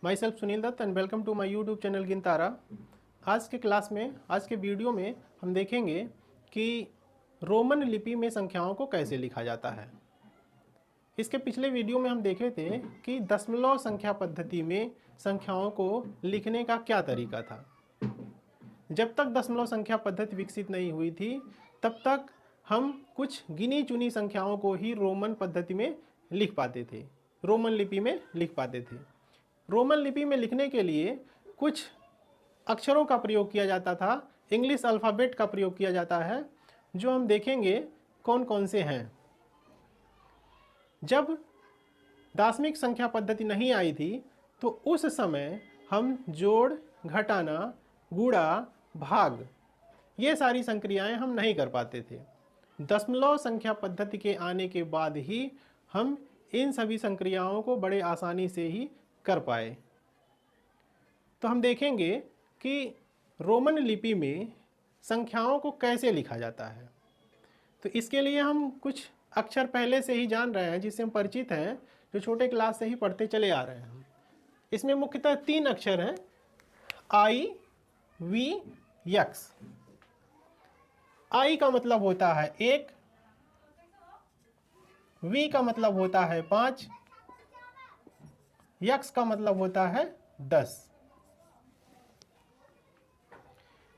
My self Sunil Dutt and welcome to my YouTube channel Gintara. आज के class में, आज के वीडियो में हम देखेंगे कि रोमन लिपि में संख्याओं को कैसे लिखा जाता है। इसके पिछले वीडियो में हम देखे थे कि दशमलव संख्या पद्धति में संख्याओं को लिखने का क्या तरीका था। जब तक दशमलव संख्या पद्धति विकसित नहीं हुई थी तब तक हम कुछ गिनी चुनी संख्याओं को ही रोमन पद्धति में लिख पाते थे, रोमन लिपि में लिख पाते थे। रोमन लिपि में लिखने के लिए कुछ अक्षरों का प्रयोग किया जाता था, इंग्लिश अल्फ़ाबेट का प्रयोग किया जाता है, जो हम देखेंगे कौन कौन से हैं। जब दाशमिक संख्या पद्धति नहीं आई थी तो उस समय हम जोड़, घटाना, गुणा, भाग ये सारी संक्रियाएं हम नहीं कर पाते थे। दशमलव संख्या पद्धति के आने के बाद ही हम इन सभी संक्रियाओं को बड़े आसानी से ही कर पाए। तो हम देखेंगे कि रोमन लिपि में संख्याओं को कैसे लिखा जाता है। तो इसके लिए हम कुछ अक्षर पहले से ही जान रहे हैं, जिससे हम परिचित हैं, जो छोटे क्लास से ही पढ़ते चले आ रहे हैं। इसमें मुख्यतः 3 अक्षर हैं, आई, वी, यक्स। आई का मतलब होता है 1, वी का मतलब होता है 5, यक्स का मतलब होता है 10।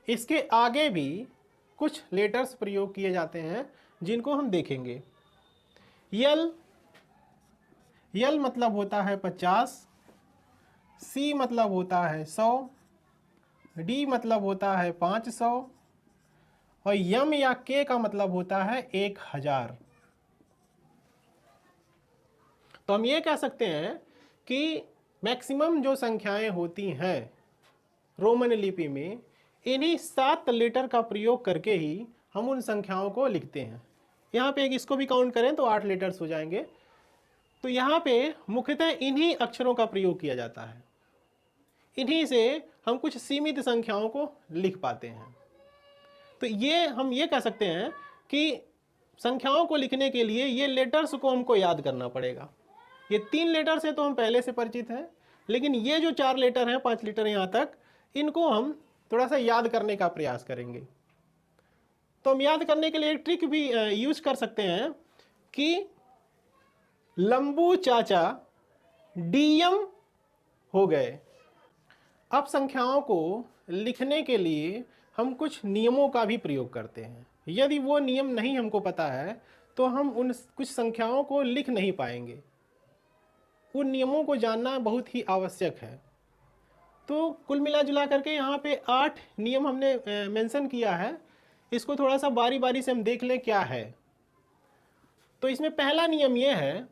इसके आगे भी कुछ लेटर्स प्रयोग किए जाते हैं जिनको हम देखेंगे। यल मतलब होता है 50, सी मतलब होता है 100, डी मतलब होता है 500 और यम या के का मतलब होता है 1000। तो हम ये कह सकते हैं कि मैक्सिमम जो संख्याएं होती हैं रोमन लिपि में, इन्हीं 7 लेटर का प्रयोग करके ही हम उन संख्याओं को लिखते हैं। यहाँ पे इसको भी काउंट करें तो 8 लेटर्स हो जाएंगे। तो यहाँ पे मुख्यतः इन्हीं अक्षरों का प्रयोग किया जाता है, इन्हीं से हम कुछ सीमित संख्याओं को लिख पाते हैं। तो ये हम ये कह सकते हैं कि संख्याओं को लिखने के लिए ये लेटर्स को हमको याद करना पड़ेगा। ये 3 लेटर से तो हम पहले से परिचित हैं, लेकिन ये जो 4 लेटर हैं, 5 लेटर यहाँ तक, इनको हम थोड़ा सा याद करने का प्रयास करेंगे। तो हम याद करने के लिए एक ट्रिक भी यूज कर सकते हैं कि लंबू चाचा डीएम हो गए। अब संख्याओं को लिखने के लिए हम कुछ नियमों का भी प्रयोग करते हैं। यदि वो नियम नहीं हमको पता है तो हम उन कुछ संख्याओं को लिख नहीं पाएंगे। उन नियमों को जानना बहुत ही आवश्यक है। तो कुल मिला जुला करके यहाँ पे 8 नियम हमने मेंशन किया है। इसको थोड़ा सा बारी बारी से हम देख लें क्या है। तो इसमें पहला नियम ये है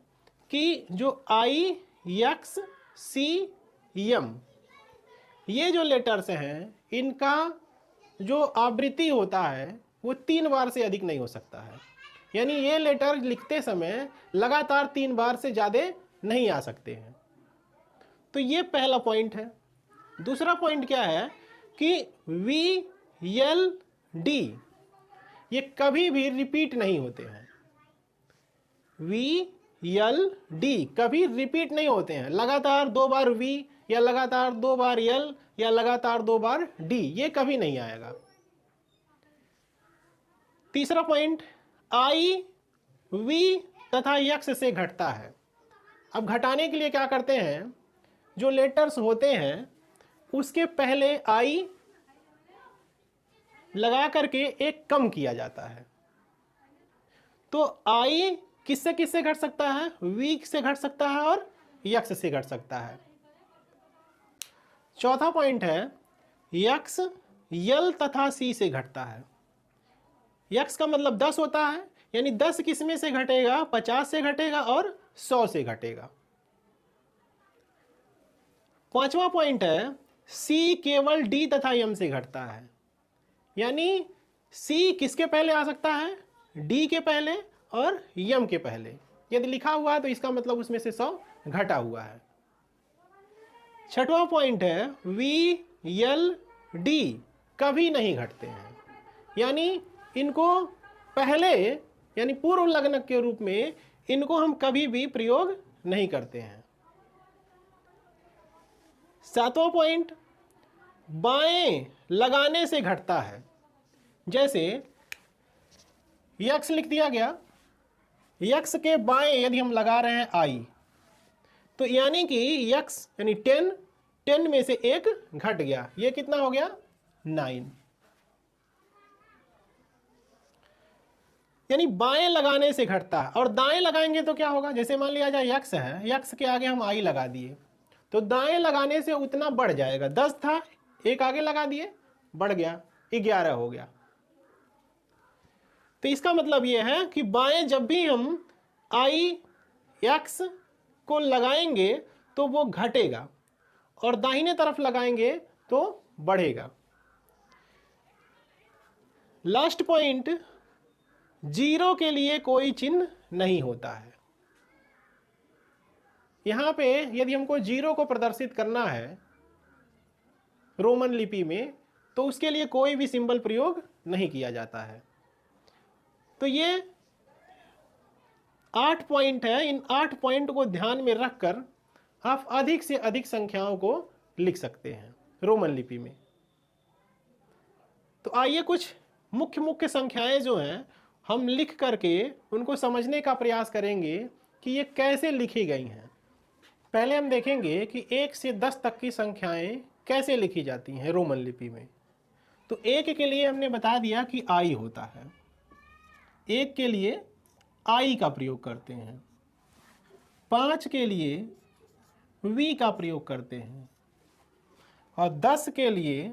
कि जो आई, यक्स, सी, यम ये जो लेटर्स हैं, इनका जो आवृत्ति होता है वो 3 बार से अधिक नहीं हो सकता है। यानी ये लेटर लिखते समय लगातार 3 बार से ज़्यादा नहीं आ सकते हैं। तो ये पहला पॉइंट है। दूसरा पॉइंट क्या है कि वी, एल, डी ये कभी भी रिपीट नहीं होते हैं। वी, एल, डी कभी रिपीट नहीं होते हैं। लगातार 2 बार वी या लगातार 2 बार एल या लगातार 2 बार डी ये कभी नहीं आएगा। तीसरा पॉइंट, आई, वी तथा यक्स से घटता है। अब घटाने के लिए क्या करते हैं, जो लेटर्स होते हैं उसके पहले आई लगा करके एक कम किया जाता है। तो आई किससे किससे घट सकता है, वी से घट सकता है और यक्स से घट सकता है। चौथा पॉइंट है, यक्स यल तथा सी से घटता है। यक्स का मतलब 10 होता है, यानी 10 किसमें से घटेगा, 50 से घटेगा और 100 से घटेगा। पांचवा पॉइंट है, सी केवल डी तथा यम से घटता है। यानी सी किसके पहले आ सकता है, डी के पहले और यम के पहले। यदि लिखा हुआ है तो इसका मतलब उसमें से 100 घटा हुआ है। छठवां पॉइंट है, वी, एल, डी कभी नहीं घटते हैं। यानी इनको पहले यानी पूर्व लग्नक के रूप में इनको हम कभी भी प्रयोग नहीं करते हैं। सातवां पॉइंट, बाएं लगाने से घटता है। जैसे यक्स लिख दिया गया, यक्स के बाएं यदि हम लगा रहे हैं आई, तो यानी कि यक्स यानी 10 में से एक घट गया, ये कितना हो गया 9। यानी बाएं लगाने से घटता है। और दाएं लगाएंगे तो क्या होगा, जैसे मान लिया जाए यक्स है, यक्स के आगे हम आई लगा दिए, तो दाएं लगाने से उतना बढ़ जाएगा। 10 था, एक आगे लगा दिए, बढ़ गया 11 हो गया। तो इसका मतलब यह है कि बाएं जब भी हम आई एक्स को लगाएंगे तो वो घटेगा, और दाहिने तरफ लगाएंगे तो बढ़ेगा। लास्ट पॉइंट, जीरो के लिए कोई चिन्ह नहीं होता है। यहां पे यदि हमको जीरो को प्रदर्शित करना है रोमन लिपि में, तो उसके लिए कोई भी सिंबल प्रयोग नहीं किया जाता है। तो ये 8 पॉइंट है। इन 8 पॉइंट को ध्यान में रखकर आप अधिक से अधिक संख्याओं को लिख सकते हैं रोमन लिपि में। तो आइए कुछ मुख्य मुख्य संख्याएं जो हैं हम लिख करके उनको समझने का प्रयास करेंगे कि ये कैसे लिखी गई हैं। पहले हम देखेंगे कि 1 से 10 तक की संख्याएं कैसे लिखी जाती हैं रोमन लिपि में। तो 1 के लिए हमने बता दिया कि आई होता है, 1 के लिए आई का प्रयोग करते हैं, 5 के लिए वी का प्रयोग करते हैं, और 10 के लिए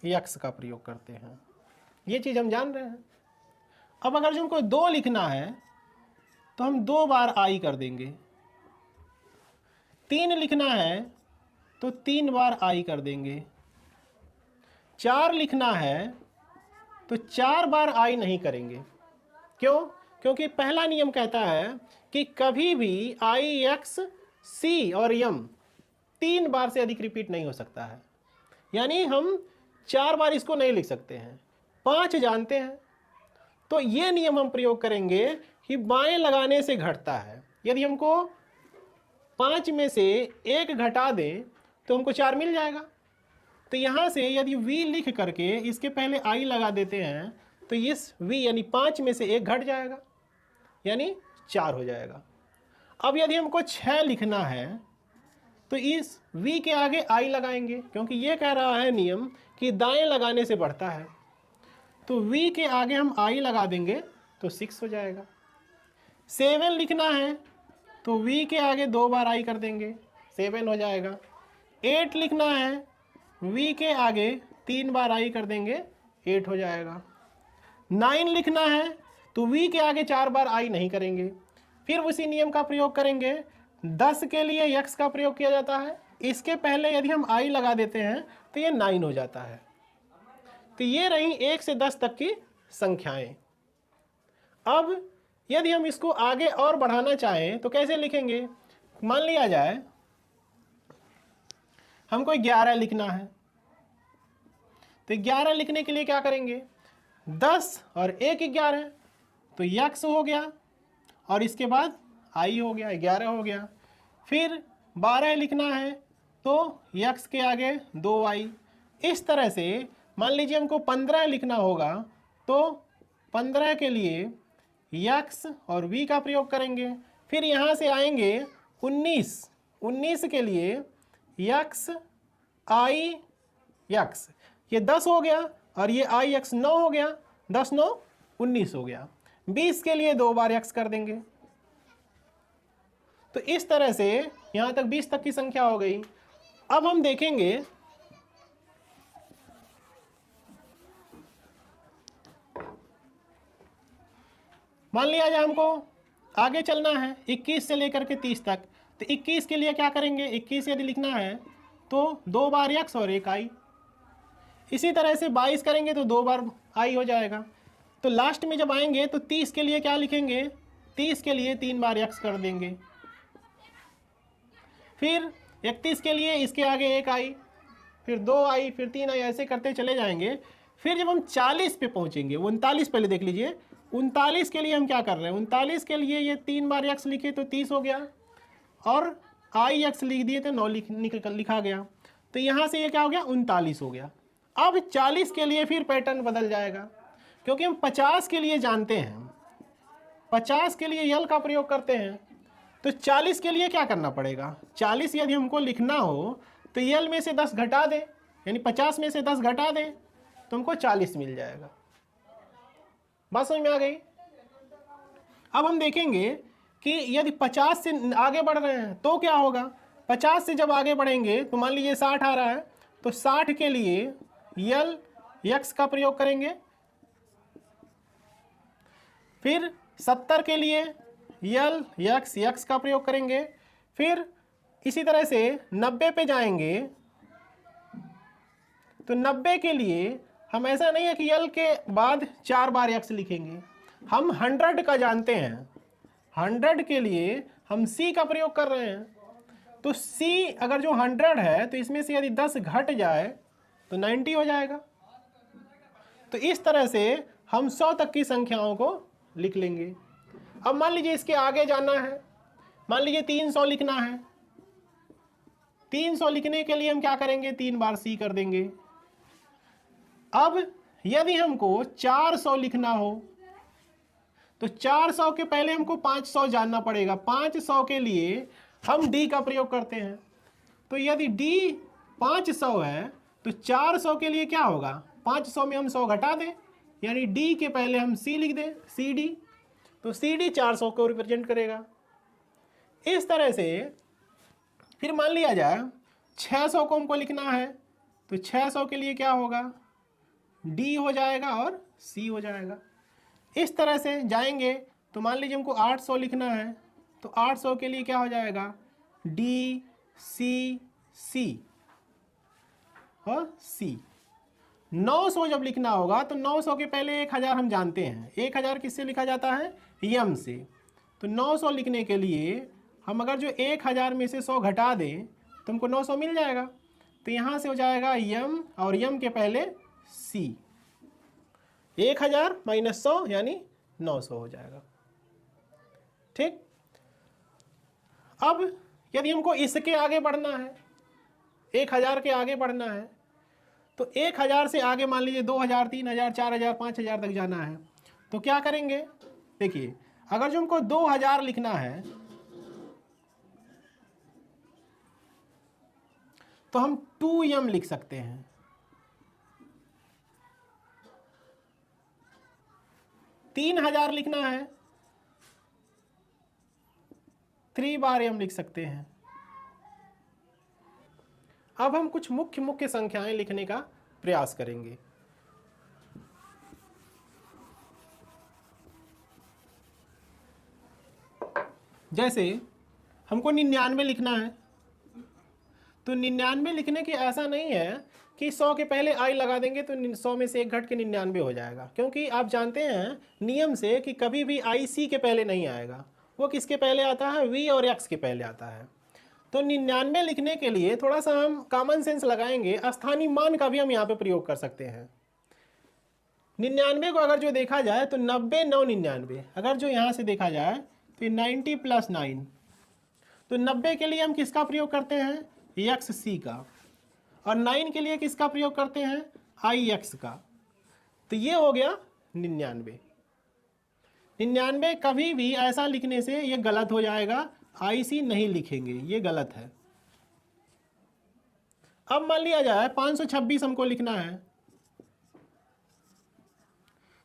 यक्स का प्रयोग करते हैं। ये चीज़ हम जान रहे हैं। अब अगर जो हमको 2 लिखना है तो हम 2 बार आई कर देंगे, 3 लिखना है तो 3 बार आई कर देंगे, 4 लिखना है तो 4 बार आई नहीं करेंगे। क्यों? क्योंकि पहला नियम कहता है कि कभी भी आई एक्स सी और यम 3 बार से अधिक रिपीट नहीं हो सकता है। यानी हम 4 बार इसको नहीं लिख सकते हैं, 5 जानते हैं। तो ये नियम हम प्रयोग करेंगे कि बाएं लगाने से घटता है। यदि हमको 5 में से 1 घटा दें तो हमको 4 मिल जाएगा। तो यहाँ से यदि v लिख करके इसके पहले आई लगा देते हैं तो इस v यानी 5 में से 1 घट जाएगा, यानी 4 हो जाएगा। अब यदि हमको 6 लिखना है तो इस v के आगे आई लगाएंगे, क्योंकि ये कह रहा है नियम कि दाएं लगाने से बढ़ता है। तो v के आगे हम आई लगा देंगे तो 6 हो जाएगा। 7 लिखना है तो v के आगे 2 बार आई कर देंगे, 7 हो जाएगा। 8 लिखना है, v के आगे 3 बार आई कर देंगे, 8 हो जाएगा। 9 लिखना है तो v के आगे 4 बार आई नहीं करेंगे, फिर उसी नियम का प्रयोग करेंगे। 10 के लिए यक्स का प्रयोग किया जाता है, इसके पहले यदि हम आई लगा देते हैं तो ये 9 हो जाता है। तो ये रही 1 से 10 तक की संख्याएं। अब यदि हम इसको आगे और बढ़ाना चाहें तो कैसे लिखेंगे? मान लिया जाए हमको 11 लिखना है, तो 11 लिखने के लिए क्या करेंगे? 10 और 1 11, तो यक्स हो गया और इसके बाद आई हो गया, 11 हो गया। फिर 12 लिखना है तो यक्स के आगे 2 आई। इस तरह से मान लीजिए हमको 15 लिखना होगा तो 15 के लिए यक्स और वी का प्रयोग करेंगे। फिर यहाँ से आएंगे 19 के लिए यक्स आई यक्स, ये 10 हो गया और ये आई यक्स 9 हो गया, 10 9 19 हो गया। 20 के लिए 2 बार यक्स कर देंगे। तो इस तरह से यहाँ तक 20 तक की संख्या हो गई। अब हम देखेंगे मान लिया जाए हमको आगे चलना है 21 से लेकर के 30 तक, तो 21 के लिए क्या करेंगे? 21 यदि लिखना है तो 2 बार यक्स और 1 आई। इसी तरह से 22 करेंगे तो 2 बार आई हो जाएगा। तो लास्ट में जब आएंगे तो 30 के लिए क्या लिखेंगे? 30 के लिए 3 बार यक्स कर देंगे। फिर 31 के लिए इसके आगे 1 आई, फिर 2 आई, फिर 3 आई, ऐसे करते चले जाएंगे। फिर जब हम 40 पे पहुंचेंगे, 39 पहले देख लीजिए, 39 के लिए हम क्या कर रहे हैं? 39 के लिए ये 3 बार यक्स लिखे तो 30 हो गया, और आई एक्स लिख दिए तो 9 लिखा गया। तो यहाँ से ये क्या हो गया, 39 हो गया। अब 40 के लिए फिर पैटर्न बदल जाएगा, क्योंकि हम 50 के लिए जानते हैं, 50 के लिए यल का प्रयोग करते हैं। तो 40 के लिए क्या करना पड़ेगा, 40 यदि हमको लिखना हो तो यल में से 10 घटा दें, यानी 50 में से 10 घटा दें तो हमको 40 मिल जाएगा। बात समझ में आ गई। अब हम देखेंगे कि यदि 50 से आगे बढ़ रहे हैं तो क्या होगा। 50 से जब आगे बढ़ेंगे तो मान लीजिए 60 आ रहा है, तो 60 के लिए यल यक्स का प्रयोग करेंगे। फिर 70 के लिए यल यक्स यक्स का प्रयोग करेंगे। फिर इसी तरह से 90 पे जाएंगे तो 90 के लिए हम ऐसा नहीं है कि यल के बाद 4 बार यक्स लिखेंगे, हम 100 का जानते हैं। 100 के लिए हम सी का प्रयोग कर रहे हैं। तो सी अगर जो 100 है तो इसमें से यदि 10 घट जाए तो 90 हो जाएगा। तो इस तरह से हम 100 तक की संख्याओं को लिख लेंगे। अब मान लीजिए इसके आगे जाना है, मान लीजिए 300 लिखना है। 300 लिखने के लिए हम क्या करेंगे, 3 बार सी कर देंगे। अब यदि हमको 400 लिखना हो तो 400 के पहले हमको 500 जानना पड़ेगा। 500 के लिए हम डी का प्रयोग करते हैं। तो यदि डी 500 है तो 400 के लिए क्या होगा, 500 में हम 100 घटा दें, यानी डी के पहले हम सी लिख दें, सी डी। तो सी डी 400 को रिप्रेजेंट करेगा। इस तरह से फिर मान लिया जाए 600 को हमको लिखना है, तो 600 के लिए क्या होगा, डी हो जाएगा और सी हो जाएगा। इस तरह से जाएंगे तो मान लीजिए हमको 800 लिखना है, तो 800 के लिए क्या हो जाएगा, डी सी सी और सी। 900 जब लिखना होगा तो 900 के पहले 1000 हम जानते हैं। 1000 किससे लिखा जाता है, यम से। तो 900 लिखने के लिए हम अगर जो 1000 में से 100 घटा दें तो हमको 900 मिल जाएगा। तो यहाँ से हो जाएगा यम और यम के पहले सी। 1000 माइनस 100 यानी 900 हो जाएगा। ठीक। अब यदि हमको इसके आगे बढ़ना है, 1000 के आगे बढ़ना है, तो 1000 से आगे मान लीजिए 2000, 3000, 4000, 5000 तक जाना है, तो क्या करेंगे। देखिए अगर जो हमको 2000 लिखना है तो हम 2m लिख सकते हैं। तीन 3000 लिखना है, 3 बार m लिख सकते हैं। अब हम कुछ मुख्य संख्याएं लिखने का प्रयास करेंगे। जैसे हमको 99 लिखना है, तो 99 लिखने की ऐसा नहीं है कि 100 के पहले आई लगा देंगे तो 100 में से 1 घट के 99 हो जाएगा, क्योंकि आप जानते हैं नियम से कि कभी भी आई सी के पहले नहीं आएगा, वो किसके पहले आता है, वी और एक्स के पहले आता है। तो 99 लिखने के लिए थोड़ा सा हम कॉमन सेंस लगाएंगे, स्थानीय मान का भी हम यहाँ पे प्रयोग कर सकते हैं। 99 को अगर जो देखा जाए तो 90, 9, 99, अगर जो यहाँ से देखा जाए तो 90 + 9, तो 90 के लिए हम किसका प्रयोग करते हैं, एक्स सी का, और 9 के लिए किसका प्रयोग करते हैं, आई एक्स का। तो ये हो गया 99। 99 कभी भी ऐसा लिखने से ये गलत हो जाएगा, आई सी नहीं लिखेंगे, ये गलत है। अब मान लिया जाए 526 हमको लिखना है,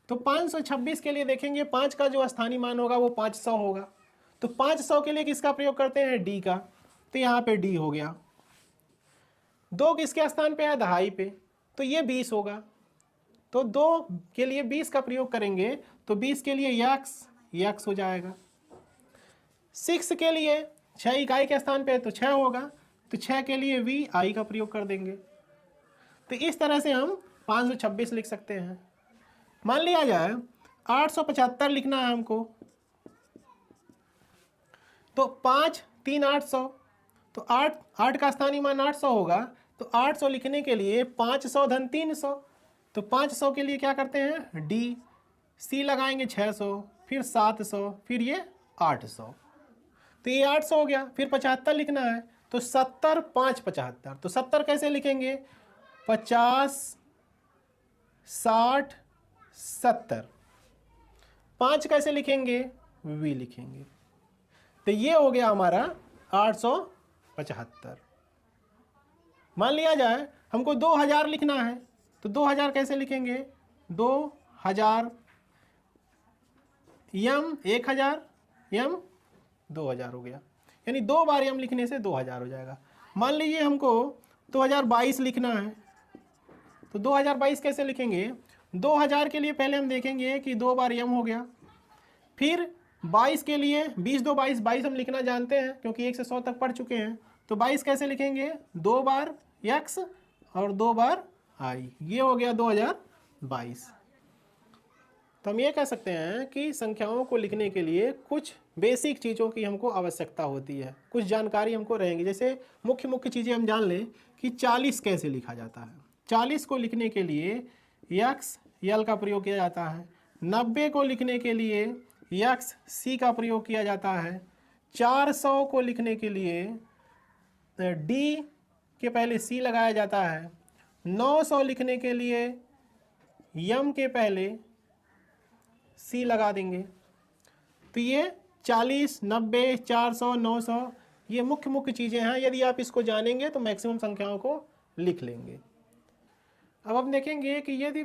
तो 526 के लिए देखेंगे 5 का जो स्थानीय मान होगा वो 500 होगा। तो 500 के लिए किसका प्रयोग करते हैं, डी का, तो यहाँ पे डी हो गया। 2 किसके स्थान पे है, दहाई पे, तो ये 20 होगा। तो 2 के लिए 20 का प्रयोग करेंगे, तो 20 के लिए यक्स हो जाएगा। 6 के लिए 6 इकाई के स्थान पे है तो 6 होगा, तो 6 के लिए वी आई का प्रयोग कर देंगे। तो इस तरह से हम 526 लिख सकते हैं। मान लिया जाए 875 लिखना है हमको, तो 5 3 800, तो 8 का स्थानीय मान 800 होगा। तो 800 लिखने के लिए 500 धन 300, तो 500 के लिए क्या करते हैं, डी, सी लगाएंगे 600, फिर 700, फिर ये 800। तो ये 800 हो गया। फिर 75 लिखना है तो 70 5 75। तो 70 कैसे लिखेंगे? 50 60 70। 5 कैसे लिखेंगे? वी लिखेंगे। तो ये हो गया हमारा 875। मान लिया जाए हमको 2000 लिखना है तो 2000 कैसे लिखेंगे? 2000 यम 1000 यम 2000 हो गया, यानी 2 बार यम लिखने से 2000 हो जाएगा। मान लीजिए हमको 2022 लिखना है तो 2022 कैसे लिखेंगे? 2000 के लिए पहले हम देखेंगे कि 2 बार यम हो गया। फिर 22 के लिए 20 2 22 22 हम लिखना जानते हैं क्योंकि 1 से 100 तक पढ़ चुके हैं। तो 22 कैसे लिखेंगे? 2 बार x और 2 बार i। ये हो गया 2022। तो हम ये कह सकते हैं कि संख्याओं को लिखने के लिए कुछ बेसिक चीज़ों की हमको आवश्यकता होती है, कुछ जानकारी हमको रहेंगी। जैसे मुख्य मुख्य चीज़ें हम जान लें कि 40 कैसे लिखा जाता है। 40 को लिखने के लिए यक्स यल का प्रयोग किया जाता है। 90 को लिखने के लिए यक्स सी का प्रयोग किया जाता है। 400 को लिखने के लिए डी के पहले सी लगाया जाता है। 900 लिखने के लिए यम के पहले सी लगा देंगे। तो ये 40 90 400 900 ये मुख्य मुख्य चीज़ें हैं। यदि आप इसको जानेंगे तो मैक्सिमम संख्याओं को लिख लेंगे। अब हम देखेंगे कि यदि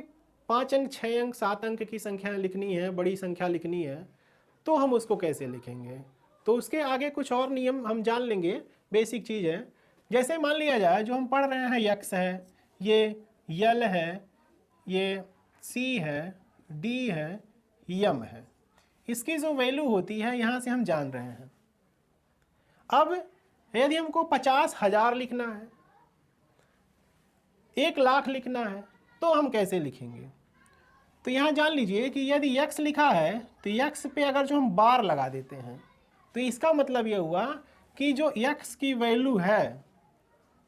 5 अंक 6 अंक 7 अंक की संख्याएं लिखनी है, बड़ी संख्या लिखनी है, तो हम उसको कैसे लिखेंगे। तो उसके आगे कुछ और नियम हम जान लेंगे, बेसिक चीज़ है। जैसे मान लिया जाए जो हम पढ़ रहे हैं यक्स है, ये यल है, ये सी है, डी है, यम है। इसकी जो वैल्यू होती है यहाँ से हम जान रहे हैं। अब यदि हमको 50,000 लिखना है, 1,00,000 लिखना है, तो हम कैसे लिखेंगे। तो यहाँ जान लीजिए कि यदि यक्स लिखा है तो यक्स पे अगर जो हम बार लगा देते हैं तो इसका मतलब यह हुआ कि जो यक्स की वैल्यू है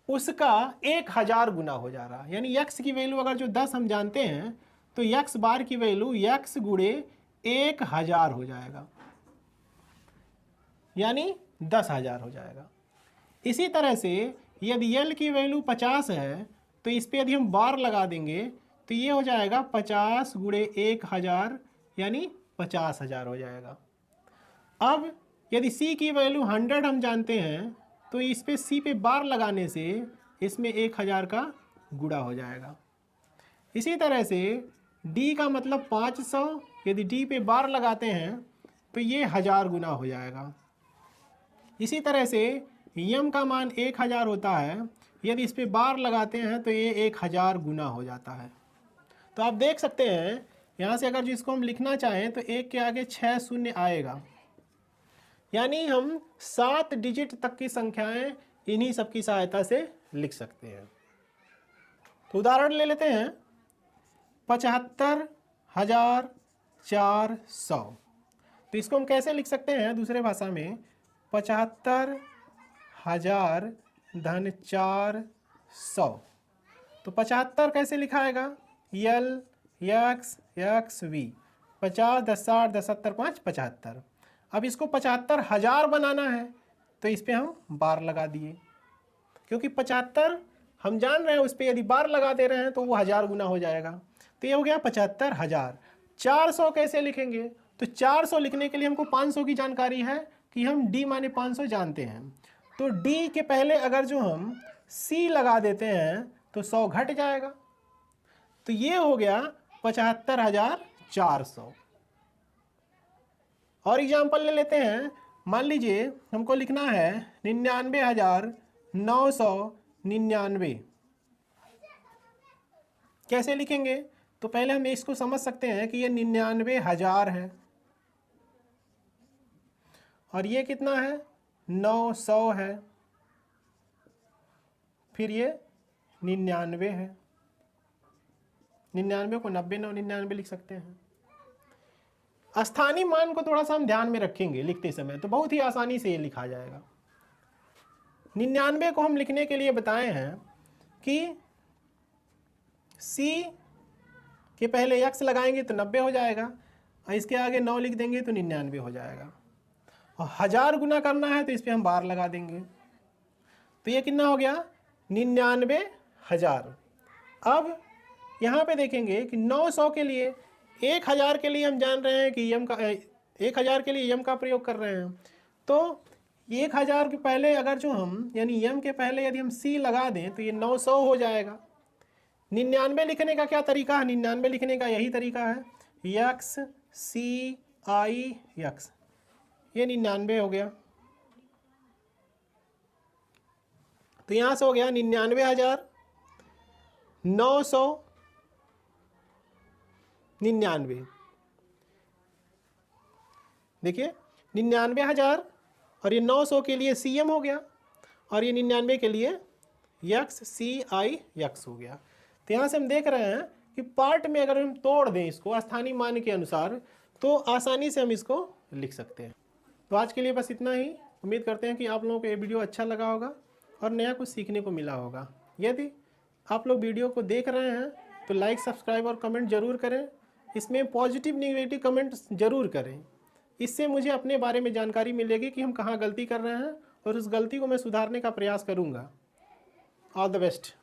उसका 1000 गुना हो जा रहा है। यानी यक्स की वैल्यू अगर जो 10 हम जानते हैं तो यक्स बार की वैल्यू यक्स गुणे 1000 हो जाएगा, यानी 10,000 हो जाएगा। इसी तरह से यदि यल की वैल्यू 50 है तो इस पर यदि हम बार लगा देंगे तो ये हो जाएगा 50 गुणे 1000, यानी 50,000 हो जाएगा। अब यदि सी की वैल्यू 100 हम जानते हैं तो इस पे सी पे बार लगाने से इसमें 1000 का गुणा हो जाएगा। इसी तरह से डी का मतलब 500, यदि डी पे बार लगाते हैं तो ये 1000 गुना हो जाएगा। इसी तरह से यम का मान 1000 होता है, यदि इस पे बार लगाते हैं तो ये 1000 गुना हो जाता है। तो आप देख सकते हैं यहाँ से अगर जिसको हम लिखना चाहें तो 1 के आगे 6 शून्य आएगा, यानी हम 7 डिजिट तक की संख्याएं इन्हीं सब की सहायता से लिख सकते हैं। तो उदाहरण ले लेते हैं 75,400। तो इसको हम कैसे लिख सकते हैं दूसरे भाषा में? 75,000 धन 400। तो 75 कैसे लिखाएगा? यल यक्स यक्स वी। 50 10 60 10 70 5 75। अब इसको 75,000 बनाना है तो इस पे हम बार लगा दिए, क्योंकि 75 हम जान रहे हैं उस पर यदि बार लगा दे रहे हैं तो वो 1000 गुना हो जाएगा। तो ये हो गया 75,000। 400 कैसे लिखेंगे? तो 400 लिखने के लिए हमको 500 की जानकारी है कि हम d माने 500 जानते हैं। तो d के पहले अगर जो हम c लगा देते हैं तो 100 घट जाएगा। तो ये हो गया 75,400। और एग्जाम्पल ले लेते हैं। मान लीजिए हमको लिखना है 99,999। कैसे लिखेंगे? तो पहले हम इसको समझ सकते हैं कि ये 99,000 है और ये कितना है? 900 है, फिर ये 99 है। 99 को 90 999 लिख सकते हैं। स्थानीय मान को थोड़ा सा हम ध्यान में रखेंगे लिखते समय, तो बहुत ही आसानी से ये लिखा जाएगा। 99 को हम लिखने के लिए बताए हैं कि C के पहले x लगाएंगे तो 90 हो जाएगा और इसके आगे 9 लिख देंगे तो 99 हो जाएगा। और 1000 गुना करना है तो इस पर हम बार लगा देंगे। तो ये कितना हो गया 99,000। अब यहाँ पे देखेंगे कि 900 के लिए 1000 के लिए हम जान रहे हैं कि यम का 1000 के लिए यम का प्रयोग कर रहे हैं। तो 1000 के पहले अगर जो हम यानी यम के पहले यदि हम सी लगा दें तो ये 900 हो जाएगा। 99 लिखने का क्या तरीका है? 99 लिखने का यही तरीका है, यक्स सी आई यक्स। ये 99 हो गया। तो यहाँ से हो गया 99,999। देखिए 99,000 और ये 900 के लिए सी एम हो गया और ये 99 के लिए यक्स सी आई यक्स हो गया। तो यहाँ से हम देख रहे हैं कि पार्ट में अगर हम तोड़ दें इसको स्थानीय मान के अनुसार तो आसानी से हम इसको लिख सकते हैं। तो आज के लिए बस इतना ही। उम्मीद करते हैं कि आप लोगों को ये वीडियो अच्छा लगा होगा और नया कुछ सीखने को मिला होगा। यदि आप लोग वीडियो को देख रहे हैं तो लाइक, सब्सक्राइब और कमेंट ज़रूर करें। इसमें पॉजिटिव नेगेटिव कमेंट ज़रूर करें। इससे मुझे अपने बारे में जानकारी मिलेगी कि हम कहाँ गलती कर रहे हैं और उस गलती को मैं सुधारने का प्रयास करूँगा। All the best.